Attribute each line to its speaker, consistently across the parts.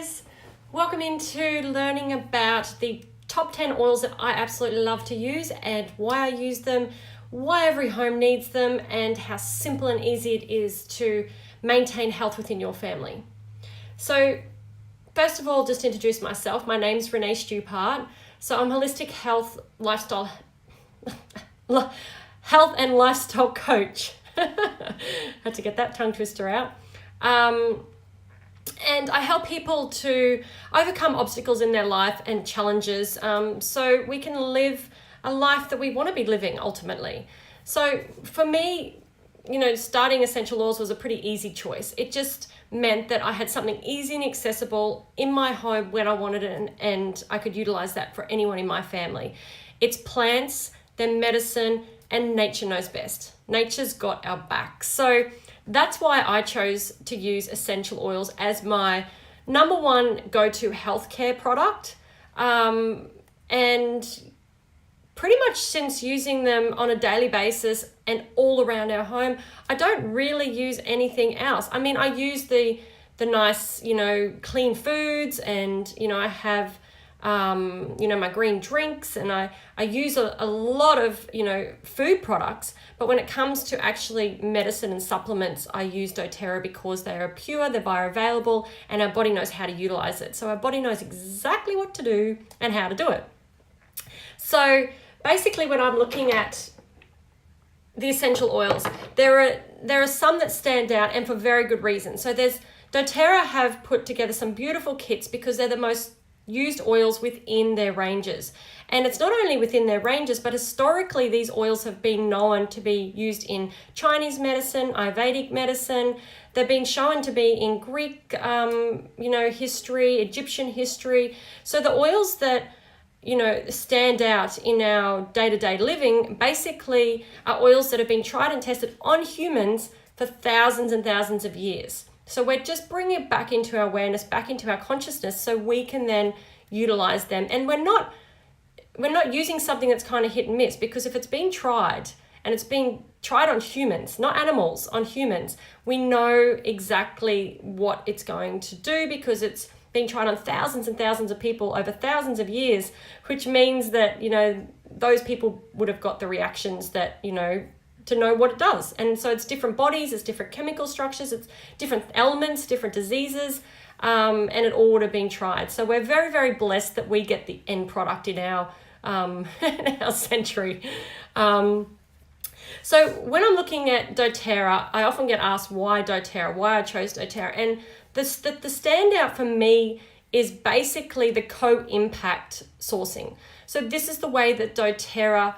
Speaker 1: guys, welcome into learning about the top 10 oils that I absolutely love to use and why I use them, why every home needs them, and how simple and easy it is to maintain health within your family. So first of all, just to introduce myself, my name's Renee Stupart. So I'm holistic health and lifestyle coach. Had to get that tongue twister out. And I help people to overcome obstacles in their life and challenges so we can live a life that we want to be living ultimately. So for me, starting essential oils was a pretty easy choice. It just meant that I had something easy and accessible in my home when I wanted it, and I could utilize that for anyone in my family. It's plants, they're medicine, and nature knows best. Nature's got our back. So that's why I chose to use essential oils as my number one go-to healthcare product. And pretty much since using them on a daily basis and all around our home, I don't really use anything else. I mean, I use the nice, clean foods, and, I have, my green drinks, and I use a lot of, food products. But when it comes to actually medicine and supplements, I use doTERRA because they are pure, they're bioavailable, and our body knows how to utilize it. So our body knows exactly what to do and how to do it. So basically, when I'm looking at the essential oils, there are some that stand out, and for very good reason. So doTERRA have put together some beautiful kits because they're the most used oils within their ranges. And it's not only within their ranges, but historically these oils have been known to be used in Chinese medicine, Ayurvedic medicine. They've been shown to be in Greek, history, Egyptian history. So the oils that stand out in our day-to-day living basically are oils that have been tried and tested on humans for thousands and thousands of years. So we're just bringing it back into our awareness, back into our consciousness, so we can then utilize them. And we're not using something that's kind of hit and miss, because if it's been tried, and it's been tried on humans, not animals, on humans, we know exactly what it's going to do because it's been tried on thousands and thousands of people over thousands of years, which means that, those people would have got the reactions that, to know what it does. And so it's different bodies, it's different chemical structures, it's different elements, different diseases, and it all would have been tried. So we're very, very blessed that we get the end product in our in our century. So when I'm looking at doTERRA, I often get asked why doTERRA, why I chose doTERRA. And the standout for me is basically the co-impact sourcing. So this is the way that doTERRA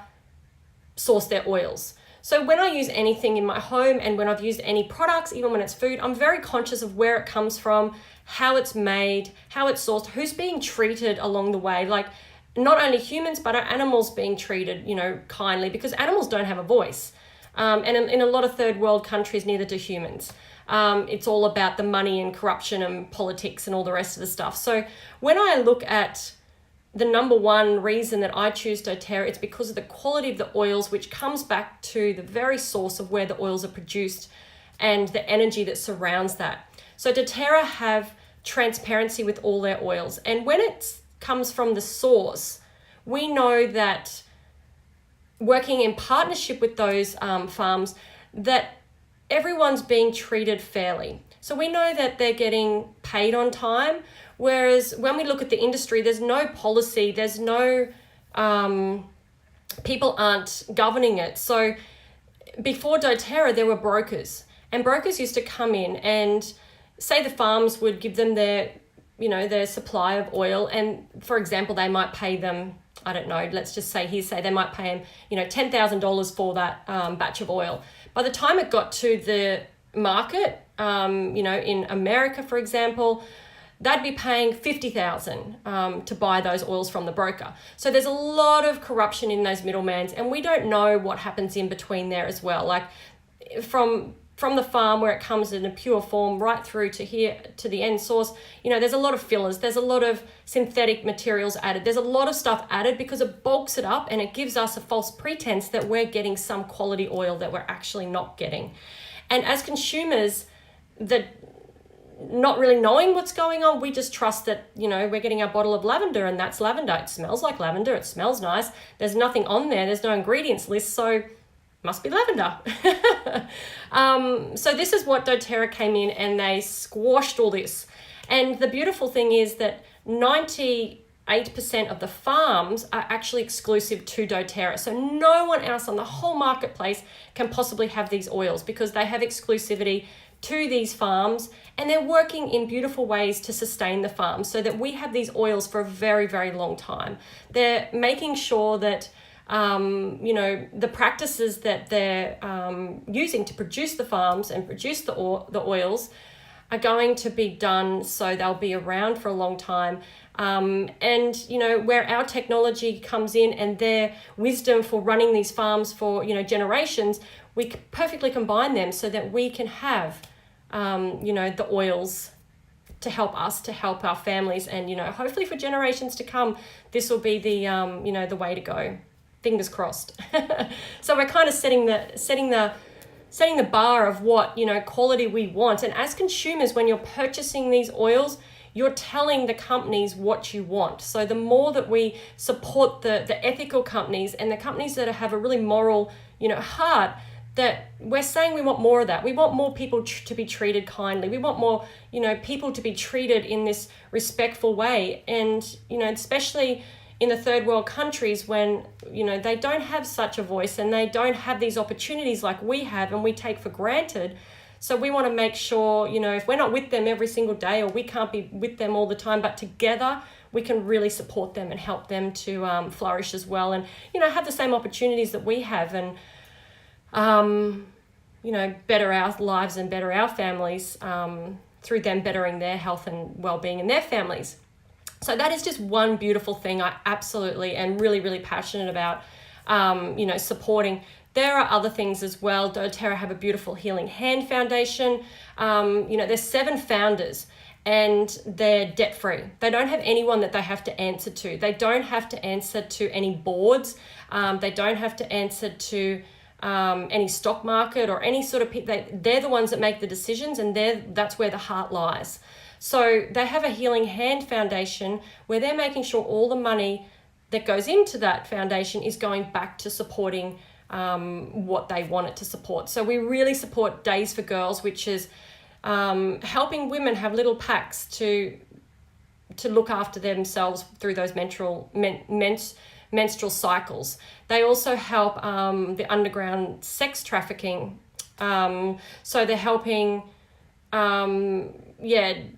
Speaker 1: source their oils. So when I use anything in my home, and when I've used any products, even when it's food, I'm very conscious of where it comes from, how it's made, how it's sourced, who's being treated along the way. Like, not only humans, but our animals being treated, kindly, because animals don't have a voice. And in a lot of third world countries, neither do humans. It's all about the money and corruption and politics and all the rest of the stuff. So when I look at the number one reason that I choose doTERRA, it's because of the quality of the oils, which comes back to the very source of where the oils are produced and the energy that surrounds that. So doTERRA have transparency with all their oils. And when it comes from the source, we know that working in partnership with those farms, that everyone's being treated fairly. So we know that they're getting paid on time. Whereas when we look at the industry, there's no policy, there's no, people aren't governing it. So before doTERRA, there were brokers, and brokers used to come in and say the farms would give them their supply of oil. And for example, they might pay them, I don't know, let's just say they might pay them, $10,000 for that batch of oil. By the time it got to the market, in America, for example, they'd be paying $50,000 to buy those oils from the broker. So there's a lot of corruption in those middlemen, and we don't know what happens in between there as well. Like from the farm where it comes in a pure form right through to here to the end source, there's a lot of fillers, there's a lot of synthetic materials added, there's a lot of stuff added because it bulks it up and it gives us a false pretense that we're getting some quality oil that we're actually not getting. And as consumers, not really knowing what's going on. We just trust that, you know, we're getting our bottle of lavender and that's lavender. It smells like lavender. It smells nice. There's nothing on there. There's no ingredients list. So must be lavender. So this is what doTERRA came in and they squashed all this. And the beautiful thing is that 98% of the farms are actually exclusive to doTERRA. So no one else on the whole marketplace can possibly have these oils because they have exclusivity to these farms, and they're working in beautiful ways to sustain the farm so that we have these oils for a very, very long time. They're making sure that you know, the practices that they're using to produce the farms and produce the oils are going to be done so they'll be around for a long time. And, you know, where our technology comes in and their wisdom for running these farms for, you know, generations, we perfectly combine them so that we can have, you know, the oils to help us, to help our families. And, you know, hopefully for generations to come, this will be the, you know, the way to go. Fingers crossed. So we're kind of setting the bar of what, you know, quality we want. And as consumers, when you're purchasing these oils, you're telling the companies what you want. So the more that we support the ethical companies and the companies that have a really moral, you know, heart, that we're saying we want more of that. We want more people to be treated kindly. We want more, you know, people to be treated in this respectful way. And, you know, especially in the third world countries when, you know, they don't have such a voice and they don't have these opportunities like we have and we take for granted. So we want to make sure, you know, if we're not with them every single day or we can't be with them all the time, but together we can really support them and help them to flourish as well and, you know, have the same opportunities that we have and, you know, better our lives and better our families through them bettering their health and well-being in their families. So that is just one beautiful thing I absolutely am really, really passionate about, you know, supporting. There are other things as well. doTERRA have a beautiful Healing Hand Foundation. You know, there's 7 founders and they're debt-free. They don't have anyone that they have to answer to. They don't have to answer to any boards. They don't have to answer to any stock market or any sort of they're the ones that make the decisions, and that's where the heart lies. So they have a Healing Hand Foundation where they're making sure all the money that goes into that foundation is going back to supporting what they want it to support. So we really support Days for Girls, which is helping women have little packs to look after themselves through those menstrual cycles. They also help the underground sex trafficking. So they're helping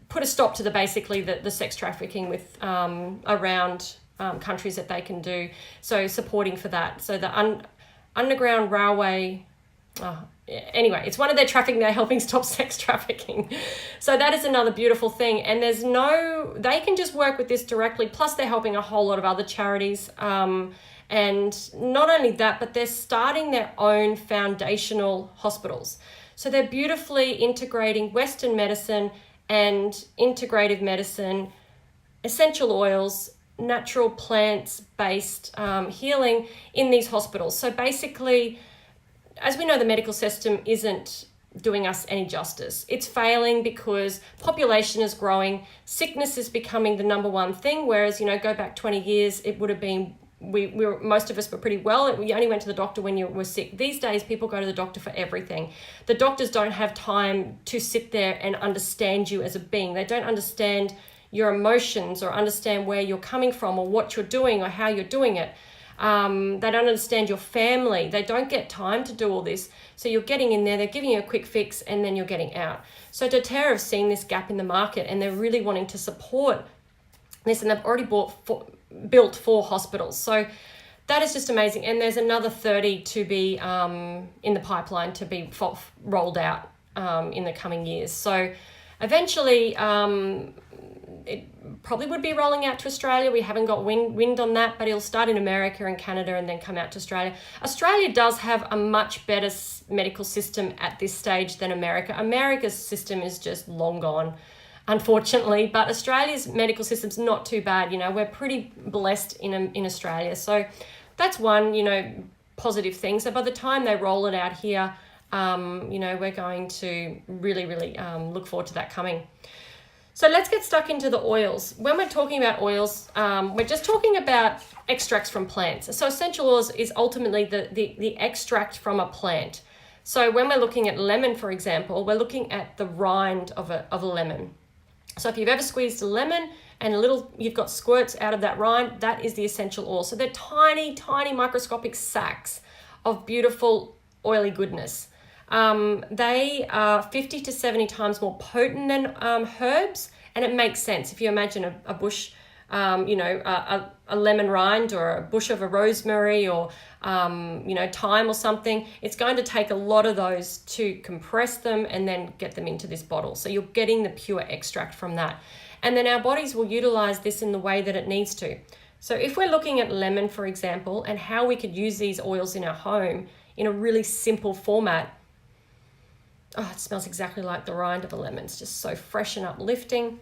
Speaker 1: put a stop to the sex trafficking with around countries that they can do. So supporting for that. So the underground railway, anyway, it's one of their trafficking. They're helping stop sex trafficking. So that is another beautiful thing. And they can just work with this directly. Plus they're helping a whole lot of other charities. And not only that, but they're starting their own foundational hospitals. So they're beautifully integrating Western medicine and integrative medicine, essential oils, natural plants-based healing in these hospitals. So basically, as we know, the medical system isn't doing us any justice. It's failing because population is growing, sickness is becoming the number one thing, whereas, you know, go back 20 years, it would have been most of us were pretty well. We only went to the doctor when you were sick. These days, people go to the doctor for everything. The doctors don't have time to sit there and understand you as a being. They don't understand your emotions or understand where you're coming from or what you're doing or how you're doing it. They don't understand your family. They don't get time to do all this. So you're getting in there, they're giving you a quick fix, and then you're getting out. So doTERRA have seen this gap in the market and they're really wanting to support this, and they've already built 4 hospitals. So that is just amazing. And there's another 30 to be in the pipeline to be rolled out in the coming years. So eventually it probably would be rolling out to Australia. We haven't got wind on that, but it'll start in America and Canada and then come out to Australia. Australia does have a much better medical system at this stage than America. America's system is just long gone, unfortunately, but Australia's medical system's not too bad. You know, we're pretty blessed in Australia. So that's one, you know, positive thing. So by the time they roll it out here, we're going to really, really look forward to that coming. So let's get stuck into the oils. When we're talking about oils, we're just talking about extracts from plants. So essential oils is ultimately the extract from a plant. So when we're looking at lemon, for example, we're looking at the rind of a lemon. So if you've ever squeezed a lemon and you've got squirts out of that rind, that is the essential oil. So they're tiny, tiny microscopic sacs of beautiful oily goodness. They are 50 to 70 times more potent than herbs, and it makes sense. If you imagine a bush, a lemon rind or a bush of a rosemary or, thyme or something, it's going to take a lot of those to compress them and then get them into this bottle. So you're getting the pure extract from that. And then our bodies will utilize this in the way that it needs to. So if we're looking at lemon, for example, and how we could use these oils in our home in a really simple format, oh, it smells exactly like the rind of a lemon. It's just so fresh and uplifting.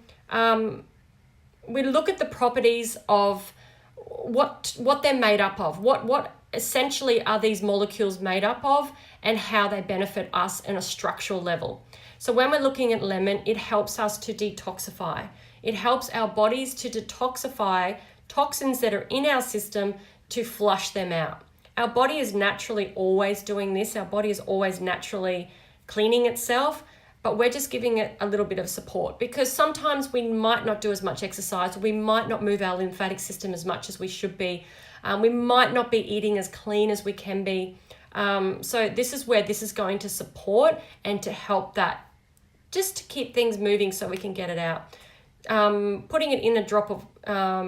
Speaker 1: We look at the properties of what they're made up of. What essentially are these molecules made up of and how they benefit us in a structural level. So when we're looking at lemon, it helps us to detoxify. It helps our bodies to detoxify toxins that are in our system to flush them out. Our body is naturally always doing this. Our body is always naturally cleaning itself, but we're just giving it a little bit of support because sometimes we might not do as much exercise. We might not move our lymphatic system as much as we should be. We might not be eating as clean as we can be. So this is where this is going to support and to help that, just to keep things moving so we can get it out. Putting it in a drop of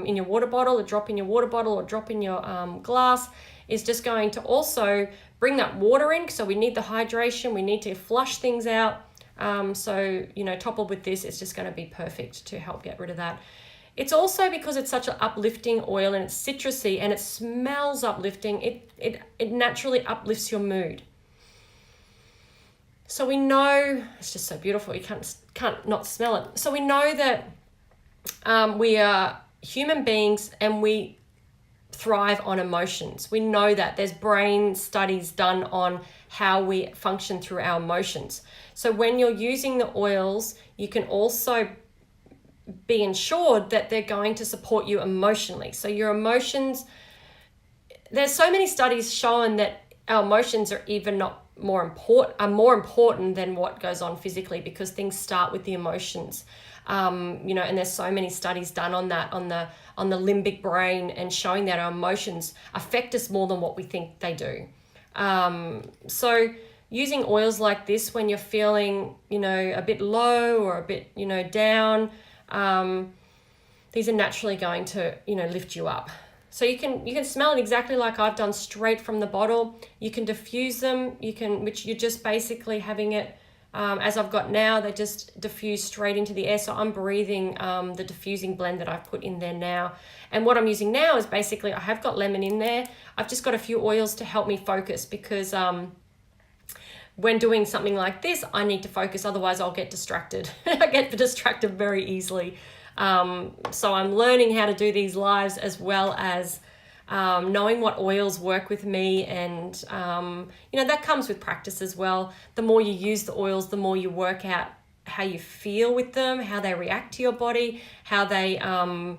Speaker 1: in your water bottle, a drop in your water bottle or drop in your glass is just going to also bring that water in. So we need the hydration, we need to flush things out. Toppled with this, it's just going to be perfect to help get rid of that. It's also because it's such an uplifting oil and it's citrusy and it smells uplifting, it naturally uplifts your mood. So we know, it's just so beautiful, you can't not smell it. So we know that we are human beings and we thrive on emotions. We know that there's brain studies done on how we function through our emotions. So when you're using the oils, you can also be ensured that they're going to support you emotionally. So your emotions, there's so many studies showing that our emotions are even not more important than what goes on physically, because things start with the emotions. And there's so many studies done on that, on the limbic brain, and showing that our emotions affect us more than what we think they do. So using oils like this when you're feeling, a bit low or a bit, down, these are naturally going to, lift you up. So you can smell it exactly like I've done, straight from the bottle. You can diffuse them, which you're just basically having it, as I've got now, they just diffuse straight into the air. So I'm breathing the diffusing blend that I've put in there now. And what I'm using now is basically, I have got lemon in there. I've just got a few oils to help me focus, because when doing something like this, I need to focus, otherwise I'll get distracted. I get distracted very easily. So I'm learning how to do these lives, as well as knowing what oils work with me. And, that comes with practice as well. The more you use the oils, the more you work out how you feel with them, how they react to your body, how they, how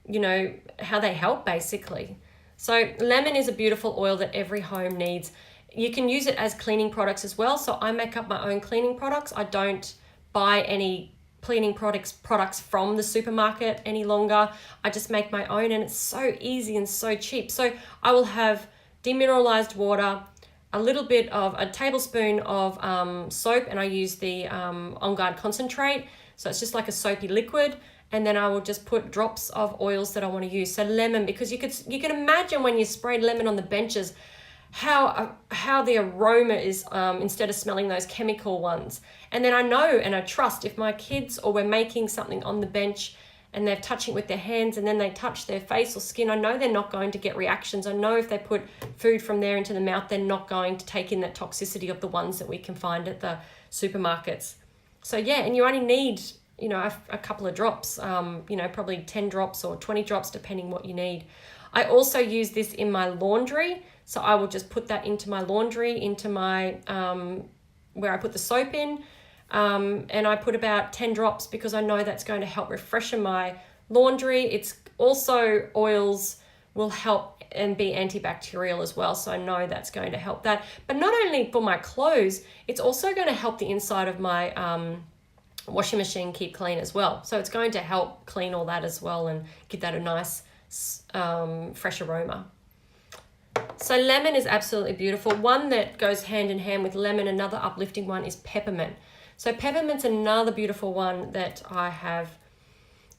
Speaker 1: they help, basically. So lemon is a beautiful oil that every home needs. You can use it as cleaning products as well. So I make up my own cleaning products. I don't buy any cleaning products from the supermarket any longer. I just make my own, and it's so easy and so cheap. So I will have demineralized water, a little bit of a tablespoon of soap, and I use the On Guard concentrate. So it's just like a soapy liquid. And then I will just put drops of oils that I want to use. So lemon, because you can imagine when you spray lemon on the benches, how the aroma is, instead of smelling those chemical ones. And then I know and I trust, if my kids, or we're making something on the bench and they're touching it with their hands and then they touch their face or skin, I know they're not going to get reactions. I know if they put food from there into the mouth, they're not going to take in that toxicity of the ones that we can find at the supermarkets. So yeah, and you only need, a couple of drops, probably 10 drops or 20 drops, depending what you need. I also use this in my laundry. So I will just put that into my laundry, into my, where I put the soap in. And I put about 10 drops because I know that's going to help refreshen my laundry. It's also oils will help and be antibacterial as well. So I know that's going to help that. But not only for my clothes, it's also going to help the inside of my washing machine keep clean as well. So it's going to help clean all that as well and give that a nice fresh aroma. So lemon is absolutely beautiful. One that goes hand in hand with lemon, another uplifting one, is peppermint. So peppermint's another beautiful one that I have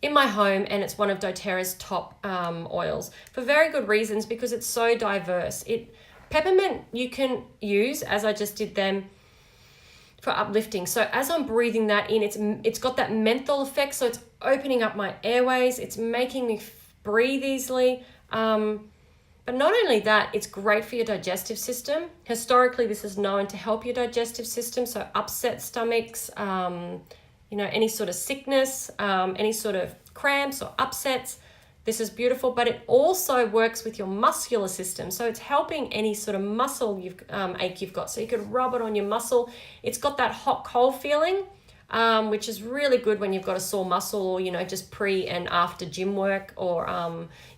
Speaker 1: in my home, and it's one of doTERRA's top oils for very good reasons, because it's so diverse. Peppermint you can use, as I just did them, for uplifting. So as I'm breathing that in, it's got that menthol effect, so it's opening up my airways, it's making me breathe easily. But not only that, it's great for your digestive system. Historically, this is known to help your digestive system, so upset stomachs, any sort of sickness, any sort of cramps or upsets. This is beautiful, but it also works with your muscular system. So it's helping any sort of muscle ache you've got. So you could rub it on your muscle. It's got that hot cold feeling, which is really good when you've got a sore muscle, or, just pre and after gym work, or,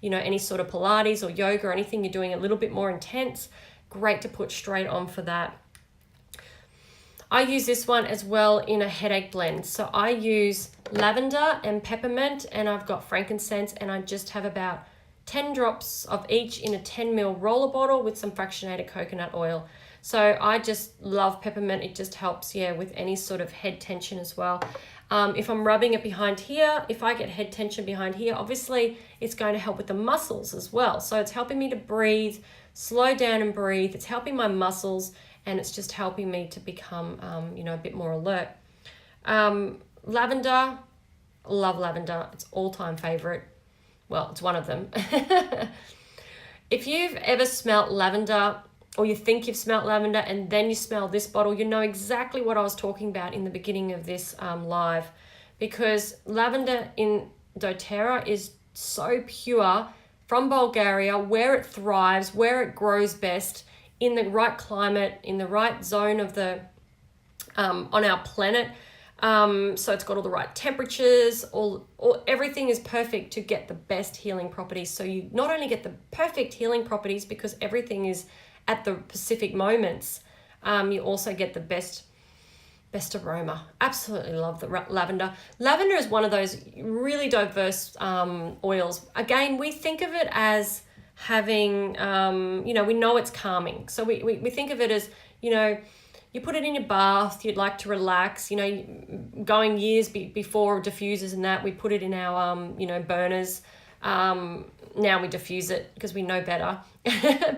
Speaker 1: any sort of Pilates or yoga or anything you're doing a little bit more intense. Great to put straight on for that. I use this one as well in a headache blend. So I use lavender and peppermint, and I've got frankincense, and I just have about 10 drops of each in a 10 ml roller bottle with some fractionated coconut oil. So I just love peppermint. It just helps, with any sort of head tension as well. If I'm rubbing it behind here, if I get head tension behind here, obviously it's going to help with the muscles as well. So it's helping me to breathe, slow down and breathe. It's helping my muscles, and it's just helping me to become, a bit more alert. Lavender, love lavender. It's all-time favorite. Well, it's one of them. If you've ever smelt lavender, or you think you've smelt lavender and then you smell this bottle, you know exactly what I was talking about in the beginning of this live, because lavender in doTERRA is so pure from Bulgaria, where it thrives, where it grows best, in the right climate, in the right zone of the on our planet. So it's got all the right temperatures, everything is perfect to get the best healing properties. So you not only get the perfect healing properties because everything is at the specific moments, you also get the best aroma. Absolutely love the lavender. Lavender is one of those really diverse oils. Again, we think of it as having, we know it's calming. So we think of it as, you put it in your bath, you'd like to relax, going years before diffusers and that, we put it in our, burners. Now we diffuse it because we know better.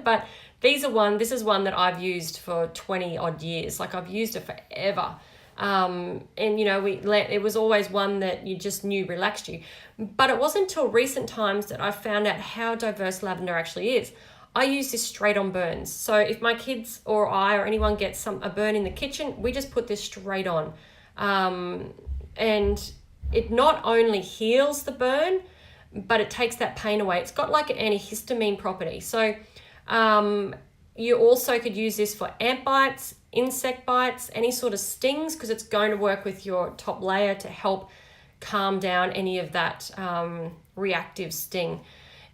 Speaker 1: But this is one that I've used for 20 odd years. Like, I've used it forever. And it was always one that you just knew relaxed you. But it wasn't until recent times that I found out how diverse lavender actually is. I use this straight on burns. So if my kids or I or anyone gets a burn in the kitchen, we just put this straight on. And it not only heals the burn, but it takes that pain away. It's got like an antihistamine property. So you also could use this for ant bites, insect bites, any sort of stings, because it's going to work with your top layer to help calm down any of that reactive sting.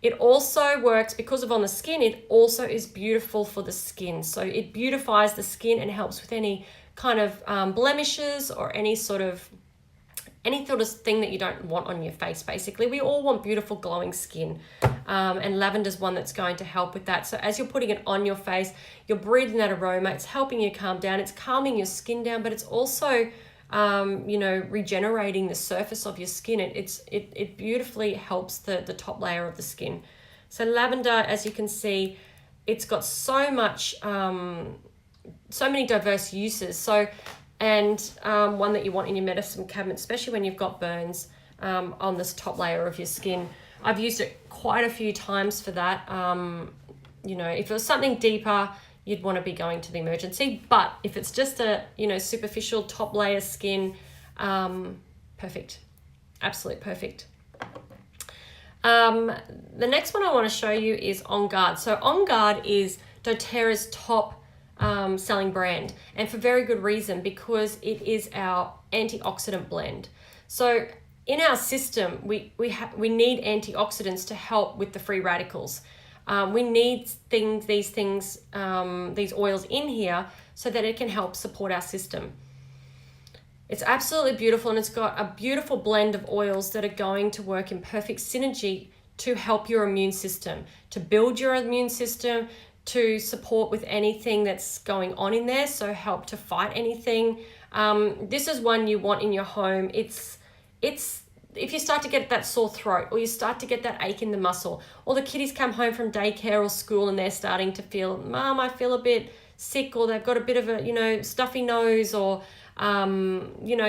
Speaker 1: It also works because of on the skin. It also is beautiful for the skin. So it beautifies the skin and helps with any kind of blemishes or any sort of thing that you don't want on your face. Basically, we all want beautiful glowing skin, and lavender's one that's going to help with that. So as you're putting it on your face, you're breathing that aroma, it's helping you calm down, it's calming your skin down, but it's also regenerating the surface of your skin. It beautifully helps the top layer of the skin. So lavender, as you can see, it's got so many diverse uses. And one that you want in your medicine cabinet, especially when you've got burns on this top layer of your skin. I've used it quite a few times for that. If it was something deeper, you'd want to be going to the emergency. But if it's just a, superficial top layer skin, perfect. Absolute perfect. The next one I want to show you is On Guard. So On Guard is doTERRA's top selling brand, and for very good reason, because it is our antioxidant blend. So in our system, we need antioxidants to help with the free radicals. We need these oils in here so that it can help support our system. It's absolutely beautiful, and it's got a beautiful blend of oils that are going to work in perfect synergy to help your immune system, to build your immune system, to support with anything that's going on in there, so help to fight anything. This is one you want in your home. It's if you start to get that sore throat, or you start to get that ache in the muscle, or the kiddies come home from daycare or school and they're starting to feel, Mom, I feel a bit sick, or they've got a bit of a, stuffy nose, or,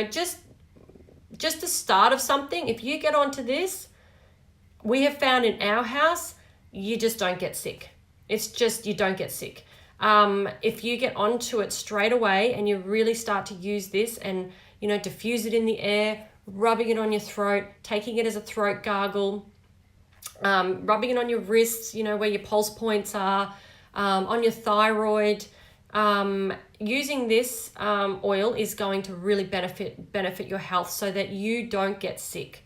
Speaker 1: just the start of something. If you get onto this, we have found in our house, you just don't get sick. It's just, you don't get sick. If you get onto it straight away and you really start to use this and, diffuse it in the air, rubbing it on your throat, taking it as a throat gargle, rubbing it on your wrists, where your pulse points are, on your thyroid. Using this oil is going to really benefit your health so that you don't get sick.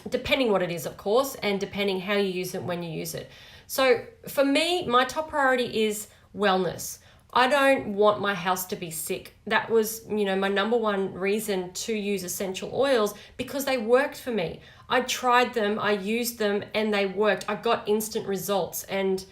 Speaker 1: Depending what it is, of course, and depending how you use it, when you use it. So for me, my top priority is wellness. I don't want my house to be sick. That was, my number one reason to use essential oils, because they worked for me. I tried them, I used them, and they worked. I got instant results, and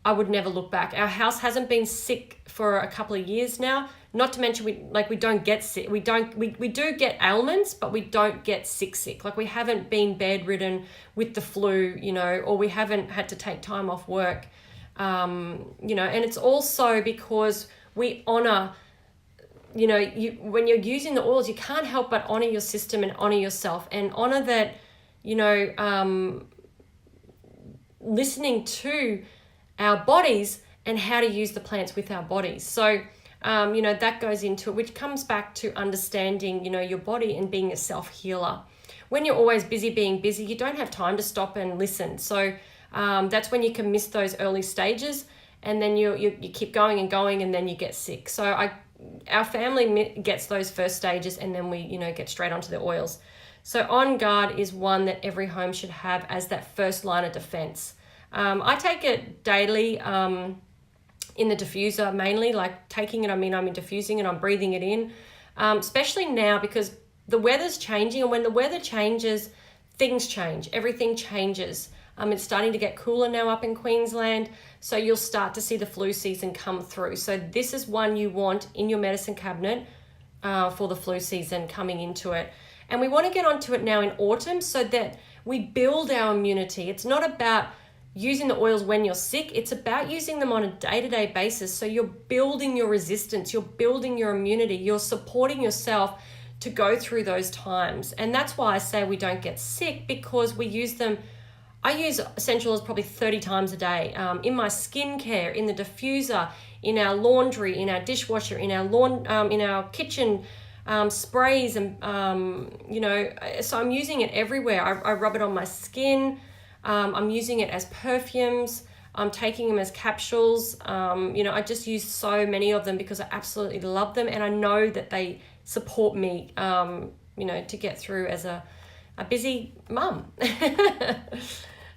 Speaker 1: I would never look back. Our house hasn't been sick for a couple of years now. Not to mention we don't get sick. We do get ailments, but we don't get sick. Like, we haven't been bedridden with the flu, or we haven't had to take time off work. And it's also because we honor, when you're using the oils, you can't help but honor your system and honor yourself, and honor that, listening to our bodies and how to use the plants with our bodies. So, that goes into it, which comes back to understanding, your body and being a self-healer. When you're always being busy, you don't have time to stop and listen. So that's when you can miss those early stages, and then you keep going, and then you get sick. So our family gets those first stages, and then we, get straight onto the oils. So On Guard is one that every home should have as that first line of defense. I take it daily, in the diffuser mainly, like taking it, I'm diffusing it, I'm breathing it in, especially now because the weather's changing, and when the weather changes, things change, everything changes. It's starting to get cooler now up in Queensland, so you'll start to see the flu season come through. So this is one you want in your medicine cabinet for the flu season coming into it. And we want to get onto it now in autumn so that we build our immunity. It's not about using the oils when you're sick, it's about using them on a day-to-day basis. So you're building your resistance, you're building your immunity, you're supporting yourself to go through those times. And that's why I say we don't get sick, because we use them. I use essential oils probably 30 times a day, in my skincare, in the diffuser, in our laundry, in our dishwasher, in our kitchen sprays, and so I'm using it everywhere. I rub it on my skin. I'm using it as perfumes. I'm taking them as capsules. I just use so many of them because I absolutely love them, and I know that they support me, to get through as a busy mum.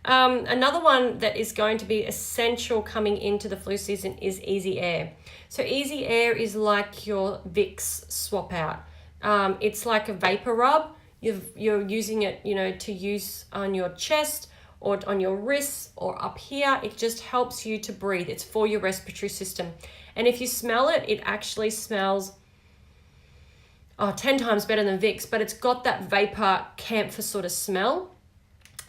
Speaker 1: Another one that is going to be essential coming into the flu season is Easy Air. So Easy Air is like your Vicks swap out. It's like a vapor rub. You're using it, to use on your chest, or on your wrists, or up here. It just helps you to breathe. It's for your respiratory system. And if you smell it, it actually smells 10 times better than Vicks, but it's got that vapor camphor sort of smell.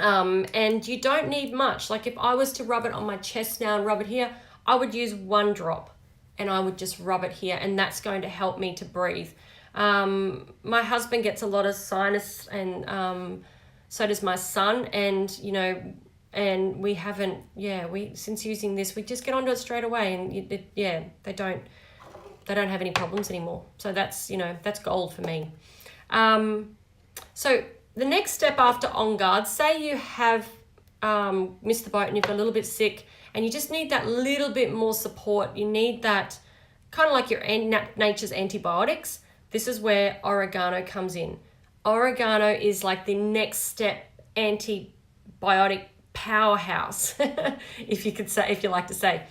Speaker 1: And you don't need much. Like, if I was to rub it on my chest now and rub it here, I would use 1 drop, and I would just rub it here, and that's going to help me to breathe. My husband gets a lot of sinus, and so does my son, and and we haven't, since using this, we just get onto it straight away, and they don't have any problems anymore. So that's, that's gold for me. So the next step after On Guard, say you have missed the boat and you've got a little bit sick and you just need that little bit more support. You need that kind of like your nature's antibiotics. This is where oregano comes in. Oregano is like the next step antibiotic powerhouse, if you like to say.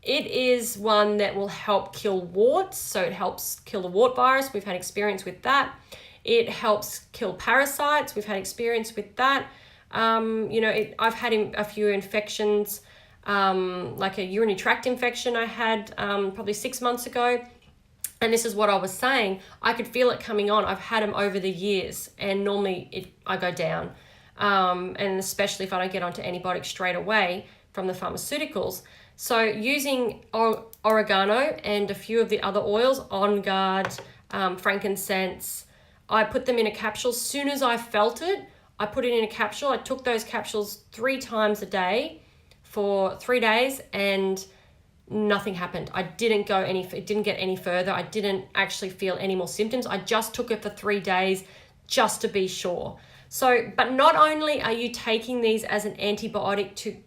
Speaker 1: It is one that will help kill warts, so it helps kill the wart virus. We've had experience with that. It helps kill parasites. We've had experience with that. I've had a few infections, like a urinary tract infection I had probably 6 months ago. And this is what I was saying. I could feel it coming on. I've had them over the years, and normally I go down. And especially if I don't get onto antibiotics straight away from the pharmaceuticals. So using oregano and a few of the other oils, On Guard, frankincense, I put them in a capsule. As soon as I felt it, I put it in a capsule. I took those capsules 3 times a day for 3 days, and nothing happened. It didn't get any further. I didn't actually feel any more symptoms. I just took it for 3 days just to be sure. So, but not only are you taking these as an antibiotic to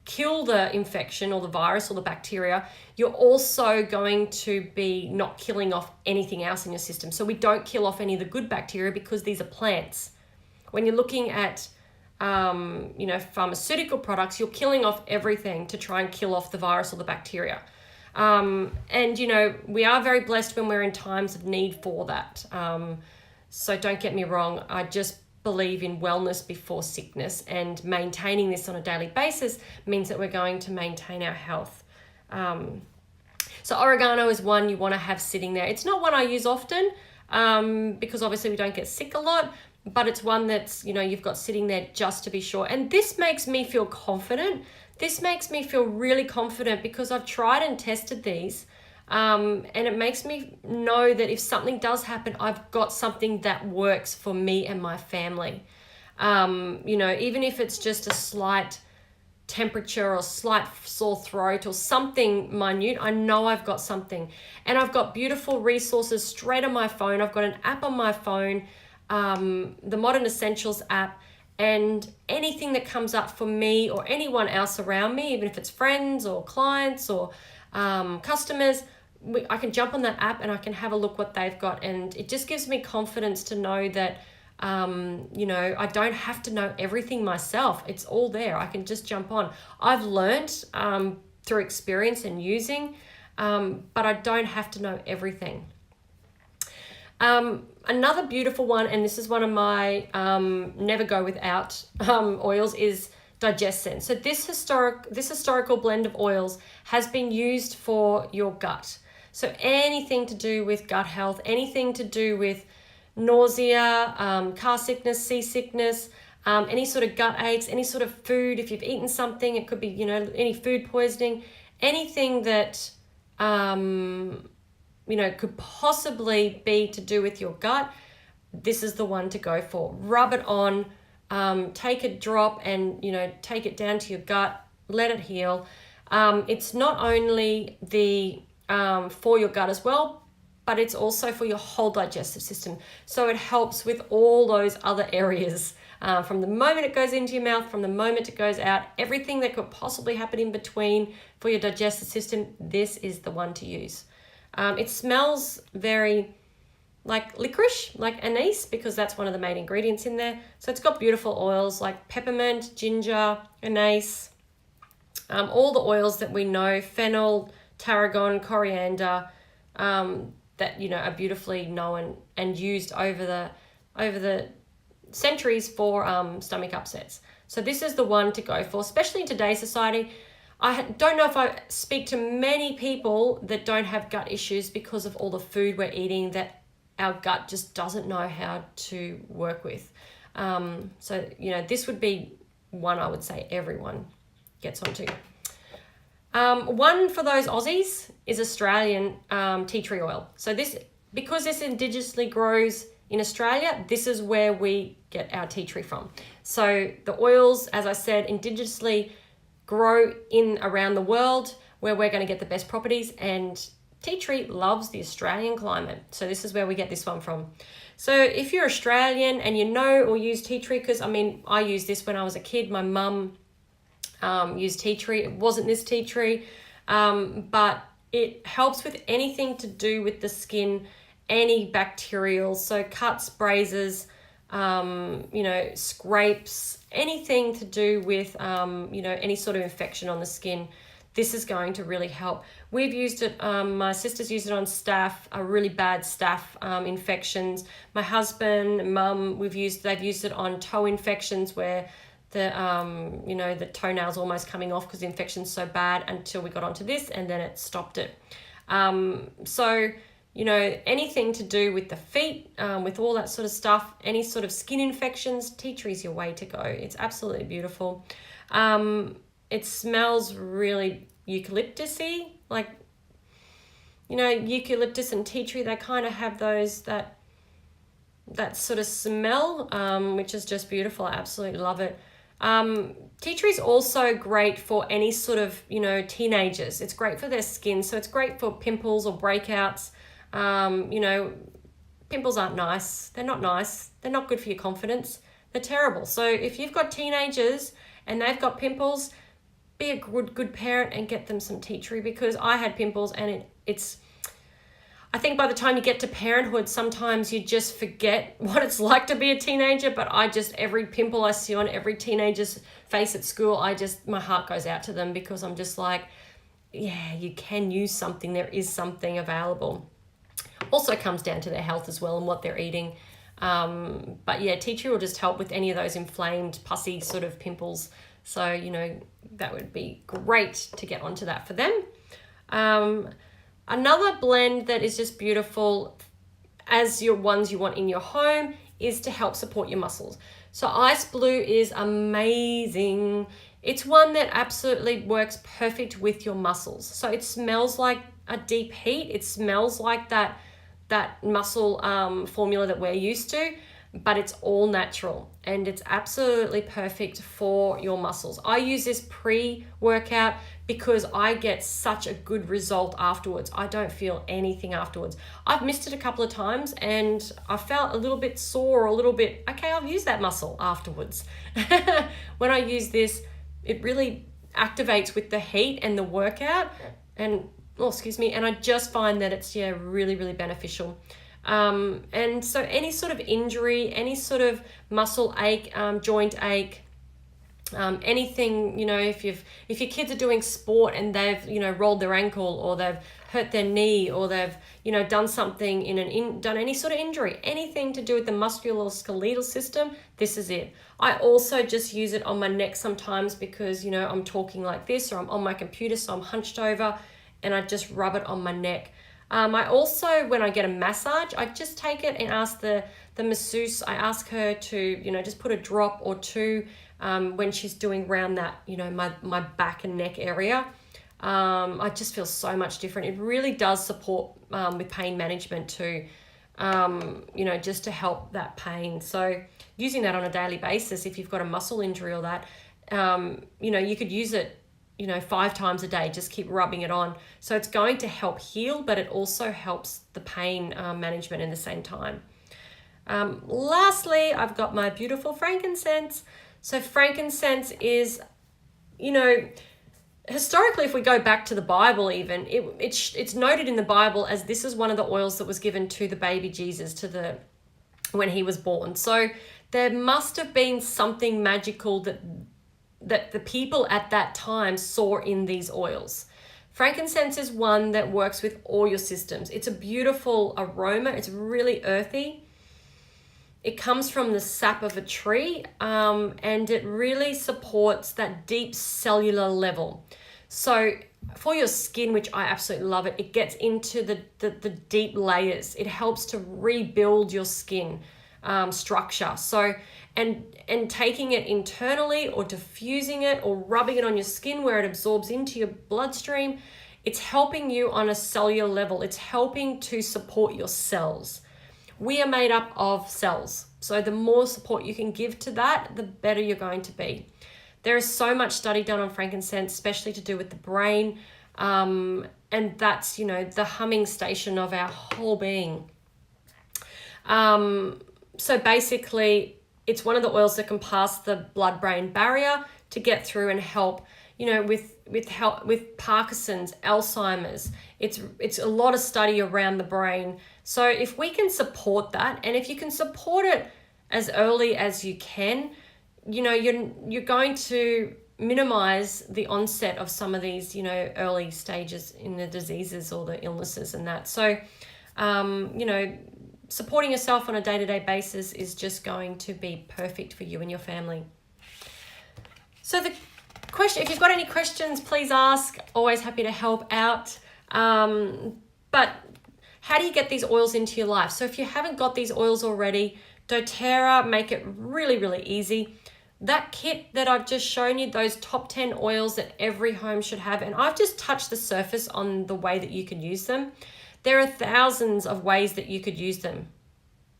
Speaker 1: kill the infection or the virus or the bacteria, you're also going to be not killing off anything else in your system. So we don't kill off any of the good bacteria because these are plants. When you're looking at pharmaceutical products, you're killing off everything to try and kill off the virus or the bacteria. We are very blessed when we're in times of need for that. So don't get me wrong. I just believe in wellness before sickness, and maintaining this on a daily basis means that we're going to maintain our health. So oregano is one you want to have sitting there. It's not one I use often because obviously we don't get sick a lot, but it's one that's, you've got sitting there just to be sure. And this makes me feel confident. This makes me feel really confident because I've tried and tested these. And it makes me know that if something does happen, I've got something that works for me and my family. Even if it's just a slight temperature or slight sore throat or something minute, I know I've got something. And I've got beautiful resources straight on my phone. I've got an app on my phone, the Modern Essentials app, and anything that comes up for me or anyone else around me, even if it's friends or clients or customers, I can jump on that app and I can have a look what they've got. And it just gives me confidence to know that, I don't have to know everything myself. It's all there. I can just jump on. I've learned through experience and using, but I don't have to know everything. Another beautiful one, and this is one of my never go without oils, is Digest Sense. So this historical blend of oils has been used for your gut. So anything to do with gut health, anything to do with nausea, car sickness, seasickness, any sort of gut aches, any sort of food, if you've eaten something, it could be, any food poisoning, anything that, could possibly be to do with your gut, this is the one to go for. Rub it on, take a drop and, take it down to your gut, let it heal. It's not only for your gut as well, but it's also for your whole digestive system. So it helps with all those other areas. From the moment it goes into your mouth, from the moment it goes out, everything that could possibly happen in between for your digestive system, this is the one to use. It smells very like licorice, like anise, because that's one of the main ingredients in there. So it's got beautiful oils like peppermint, ginger, anise, all the oils that we know, fennel, tarragon, coriander, that are beautifully known and used over the centuries for stomach upsets. So this is the one to go for, especially in today's society. I don't know if I speak to many people that don't have gut issues because of all the food we're eating that our gut just doesn't know how to work with. So this would be one I would say everyone gets onto. One for those Aussies is Australian tea tree oil. So because this indigenously grows in Australia, this is where we get our tea tree from. So the oils, as I said, indigenously grow in around the world where we're going to get the best properties, and tea tree loves the Australian climate. So this is where we get this one from. So if you're Australian and you know or use tea tree, because I mean, I used this when I was a kid. My mum used tea tree. It wasn't this tea tree, but it helps with anything to do with the skin, any bacterial, so cuts, grazes, scrapes, anything to do with, any sort of infection on the skin. This is going to really help. We've used it, my sisters used it on staph, really bad staph infections. My husband, mum, they've used it on toe infections where the toenails almost coming off because the infection's so bad, until we got onto this and then it stopped it. Anything to do with the feet, with all that sort of stuff, any sort of skin infections, tea tree is your way to go. It's absolutely beautiful. It smells really eucalyptus-y, like, eucalyptus and tea tree, they kind of have that sort of smell, which is just beautiful. I absolutely love it. Tea tree is also great for any sort of, teenagers. It's great for their skin. So it's great for pimples or breakouts. Pimples aren't nice. They're not nice. They're not good for your confidence. They're terrible. So if you've got teenagers and they've got pimples, be a good parent and get them some tea tree, because I had pimples and I think by the time you get to parenthood, sometimes you just forget what it's like to be a teenager. But every pimple I see on every teenager's face at school, my heart goes out to them, because I'm just like, yeah, you can use something. There is something available. Also comes down to their health as well and what they're eating. But yeah, tea tree will just help with any of those inflamed, pussy sort of pimples. So, that would be great to get onto that for them. Another blend that is just beautiful as your ones you want in your home is to help support your muscles. So Ice Blue is amazing. It's one that absolutely works perfect with your muscles. So it smells like a deep heat. It smells like that muscle formula that we're used to, but it's all natural and it's absolutely perfect for your muscles. I use this pre-workout because I get such a good result afterwards. I don't feel anything afterwards. I've missed it a couple of times and I felt a little bit sore, or a little bit, okay, I'll use that muscle afterwards. When I use this, it really activates with the heat and the workout, and I just find that it's really, really beneficial. And so any sort of injury, any sort of muscle ache, joint ache, anything, if your kids are doing sport and they've, rolled their ankle, or they've hurt their knee, or they've, done something done any sort of injury, anything to do with the musculoskeletal system, this is it. I also just use it on my neck sometimes because, I'm talking like this, or I'm on my computer, so I'm hunched over, and I just rub it on my neck. I also, when I get a massage, I just take it and ask the masseuse, I ask her to, just put a drop or two when she's doing around that, my back and neck area. I just feel so much different. It really does support with pain management too, just to help that pain. So using that on a daily basis, if you've got a muscle injury or that, you could use it 5 times a day, just keep rubbing it on. So it's going to help heal, but it also helps the pain management in the same time. Lastly, I've got my beautiful frankincense. So frankincense is, historically, if we go back to the Bible even, it's noted in the Bible as this is one of the oils that was given to the baby Jesus when he was born. So there must have been something magical that the people at that time saw in these oils. Frankincense is one that works with all your systems. It's a beautiful aroma. It's really earthy. It comes from the sap of a tree, and it really supports that deep cellular level. So for your skin, which I absolutely love it gets into the deep layers. It helps to rebuild your skin structure. So, and taking it internally, or diffusing it, or rubbing it on your skin where it absorbs into your bloodstream, it's helping you on a cellular level. It's helping to support your cells. We are made up of cells. So the more support you can give to that, the better you're going to be. There is so much study done on frankincense, especially to do with the brain. and that's, the humming station of our whole being. So basically, it's one of the oils that can pass the blood-brain barrier to get through and help, with Parkinson's, Alzheimer's. It's a lot of study around the brain. So if we can support that, and if you can support it as early as you can, you're going to minimize the onset of some of these, early stages in the diseases or the illnesses and that. So, supporting yourself on a day-to-day basis is just going to be perfect for you and your family. So the question, if you've got any questions, please ask. Always happy to help out. But how do you get these oils into your life? So if you haven't got these oils already, doTERRA make it really, really easy. That kit that I've just shown you, those top 10 oils that every home should have, and I've just touched the surface on the way that you can use them. There are thousands of ways that you could use them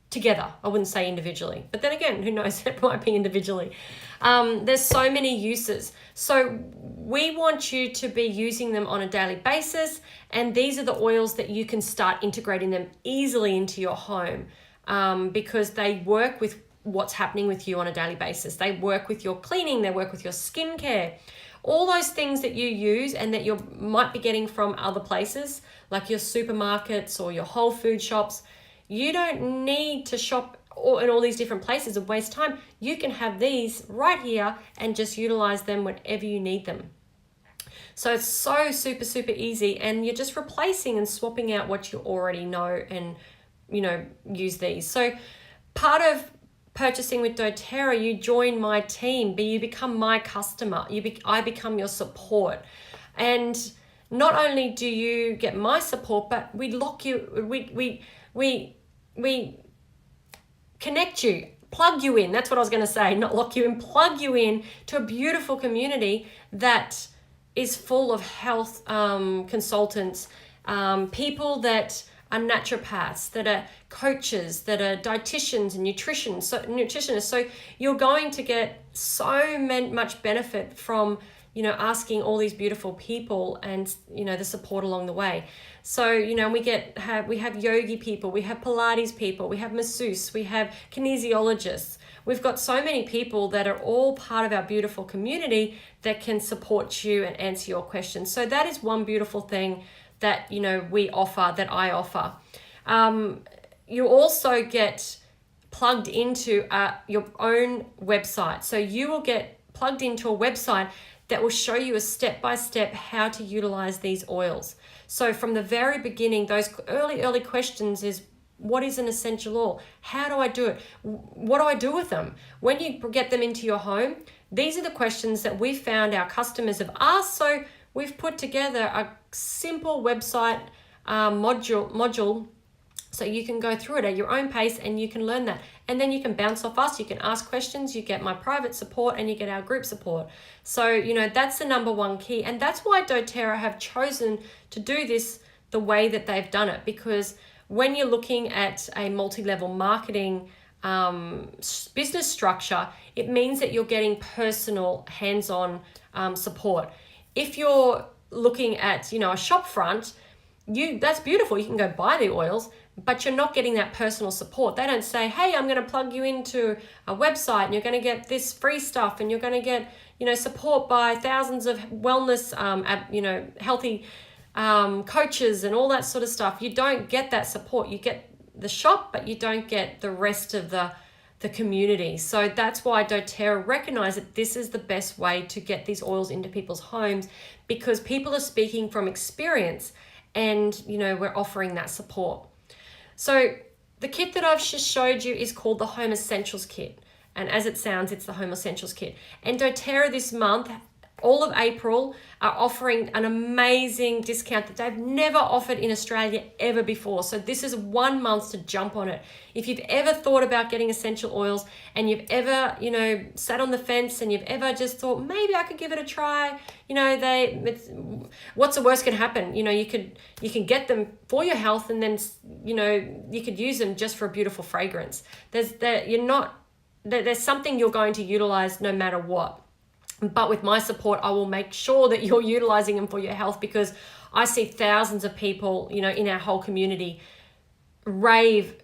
Speaker 1: together. I wouldn't say individually, but then again, who knows, it might be individually. There's so many uses. So we want you to be using them on a daily basis, and these are the oils that you can start integrating them easily into your home, because they work with what's happening with you on a daily basis. They work with your cleaning, they work with your skincare. All those things that you use and that you might be getting from other places, like your supermarkets or your whole food shops, you don't need to shop in all these different places and waste time. You can have these right here and just utilize them whenever you need them. So it's so super, super easy, and you're just replacing and swapping out what you already know and, use these. So part of purchasing with doTERRA, you join my team, but you become my customer. I become your support. And not only do you get my support, but we connect you, plug you in. That's what I was going to say, not lock you in, plug you in to a beautiful community that is full of health consultants, people that are naturopaths, that are coaches, that are dietitians and nutritionists. So you're going to get so much benefit from, asking all these beautiful people and, the support along the way. So, we have yogi people, we have Pilates people, we have masseuse, we have kinesiologists. We've got so many people that are all part of our beautiful community that can support you and answer your questions. So that is one beautiful thing that, we offer, that I offer. You also get plugged into your own website. So you will get plugged into a website that will show you a step-by-step how to utilize these oils. So from the very beginning, those early questions is, what is an essential oil? How do I do it? What do I do with them? When you get them into your home, these are the questions that we found our customers have asked. So we've put together a simple website module so you can go through it at your own pace and you can learn that. And then you can bounce off us, you can ask questions, you get my private support and you get our group support. So, that's the number one key. And that's why doTERRA have chosen to do this the way that they've done it. Because when you're looking at a multi-level marketing business structure, it means that you're getting personal, hands-on support. If you're looking at, a shop front, that's beautiful. You can go buy the oils, but you're not getting that personal support. They don't say, hey, I'm going to plug you into a website and you're going to get this free stuff and you're going to get, support by thousands of wellness, healthy coaches and all that sort of stuff. You don't get that support. You get the shop, but you don't get the rest of the community. So that's why doTERRA recognize that this is the best way to get these oils into people's homes, because people are speaking from experience and, we're offering that support. So the kit that I've just showed you is called the Home Essentials Kit. And as it sounds, it's the Home Essentials Kit. And doTERRA this month, all of April, are offering an amazing discount that they've never offered in Australia ever before. So this is 1 month to jump on it. If you've ever thought about getting essential oils and you've ever, sat on the fence and you've ever just thought, maybe I could give it a try, what's the worst can happen? You can get them for your health and then, you could use them just for a beautiful fragrance. There's something you're going to utilize no matter what. But with my support, I will make sure that you're utilizing them for your health, because I see thousands of people, you know, in our whole community rave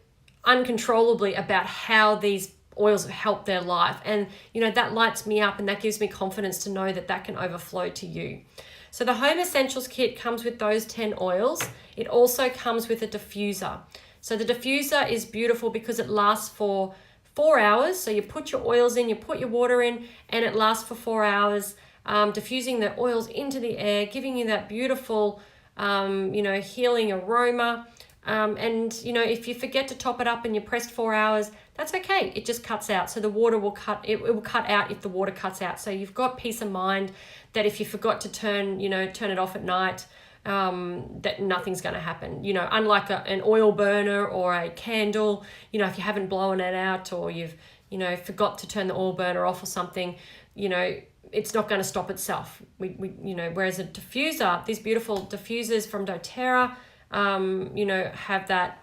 Speaker 1: uncontrollably about how these oils have helped their life. And, you know, that lights me up and that gives me confidence to know that that can overflow to you. So the Home Essentials Kit comes with those 10 oils. It also comes with a diffuser. So the diffuser is beautiful because it lasts for 4 hours. So you put your oils in, you put your water in, and it lasts for 4 hours, diffusing the oils into the air, giving you that beautiful, you know, healing aroma. And, you know, if you forget to top it up and you pressed 4 hours, that's okay. It just cuts out. So the water will it will cut out if the water cuts out. So you've got peace of mind that if you forgot to turn it off at night, that nothing's going to happen. You know, unlike an oil burner or a candle, you know, if you haven't blown it out or you've, you know, forgot to turn the oil burner off or something, you know, it's not going to stop itself. You know, whereas a diffuser, these beautiful diffusers from doTERRA, you know, have that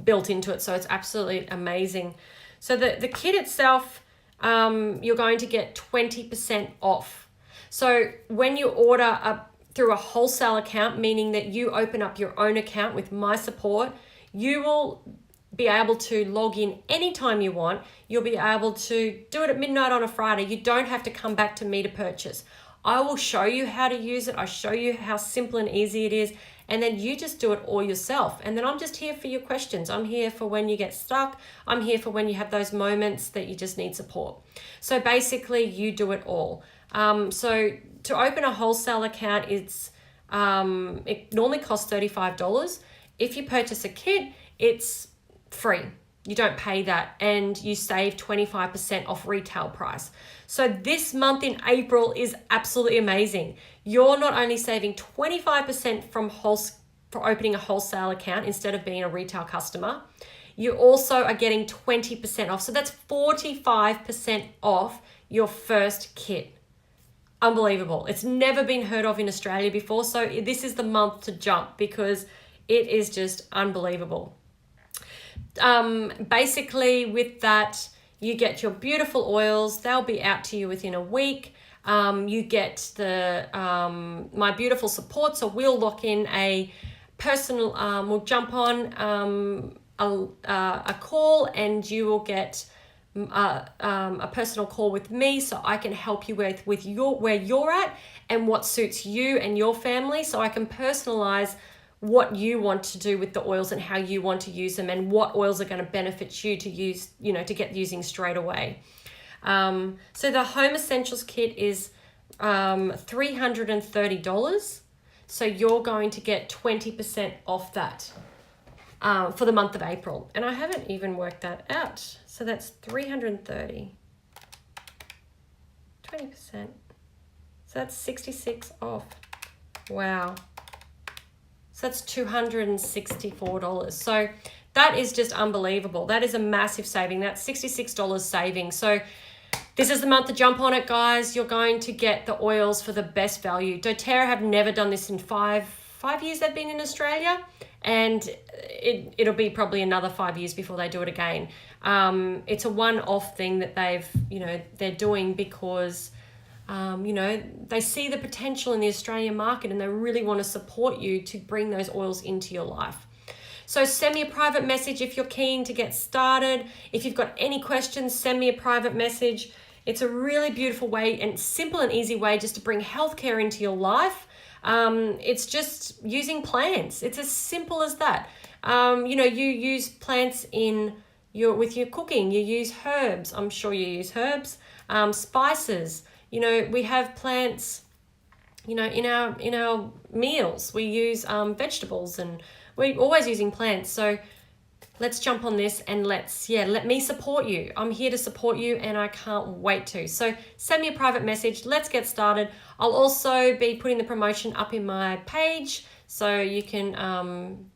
Speaker 1: built into it. So it's absolutely amazing. So the kit itself, you're going to get 20% off. So when you order through a wholesale account, meaning that you open up your own account with my support, you will be able to log in anytime you want. You'll be able to do it at midnight on a Friday. You don't have to come back to me to purchase. I will show you how to use it. I show you how simple and easy it is. And then you just do it all yourself. And then I'm just here for your questions. I'm here for when you get stuck. I'm here for when you have those moments that you just need support. So basically you do it all. So to open a wholesale account, it normally costs $35. If you purchase a kit, it's free. You don't pay that and you save 25% off retail price. So this month in April is absolutely amazing. You're not only saving 25% for opening a wholesale account instead of being a retail customer, you also are getting 20% off. So that's 45% off your first kit. Unbelievable. It's never been heard of in Australia before. So this is the month to jump because it is just unbelievable. Basically with that, you get your beautiful oils. They'll be out to you within a week. You get my beautiful support. So we'll lock in a personal, we'll jump on a call and you will get a personal call with me so I can help you with where you're at and what suits you and your family, so I can personalize what you want to do with the oils and how you want to use them and what oils are going to benefit you to use, you know, to get using straight away. So the Home Essentials Kit is $330. So you're going to get 20% off that for the month of April. And I haven't even worked that out. So that's 330, 20%. So that's 66 off. Wow. So that's $264. So that is just unbelievable. That is a massive saving. That's $66 saving. So this is the month to jump on it, guys. You're going to get the oils for the best value. doTERRA have never done this in five years they've been in Australia, and it'll be probably another 5 years before they do it again. It's a one-off thing that they're doing because they see the potential in the Australian market and they really want to support you to bring those oils into your life. So send me a private message if you're keen to get started. If you've got any questions, send me a private message. It's a really beautiful way and simple and easy way just to bring healthcare into your life. It's just using plants. It's as simple as that. You use plants with your cooking. You use herbs. I'm sure you use herbs, spices. We have plants, in our meals. We use vegetables and we're always using plants. So let's jump on this and let me support you. I'm here to support you and I can't wait to. So send me a private message. Let's get started. I'll also be putting the promotion up in my page so you can,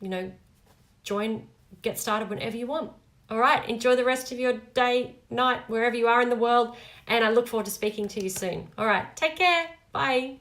Speaker 1: get started whenever you want. All right, enjoy the rest of your day, night, wherever you are in the world, and I look forward to speaking to you soon. All right, take care. Bye.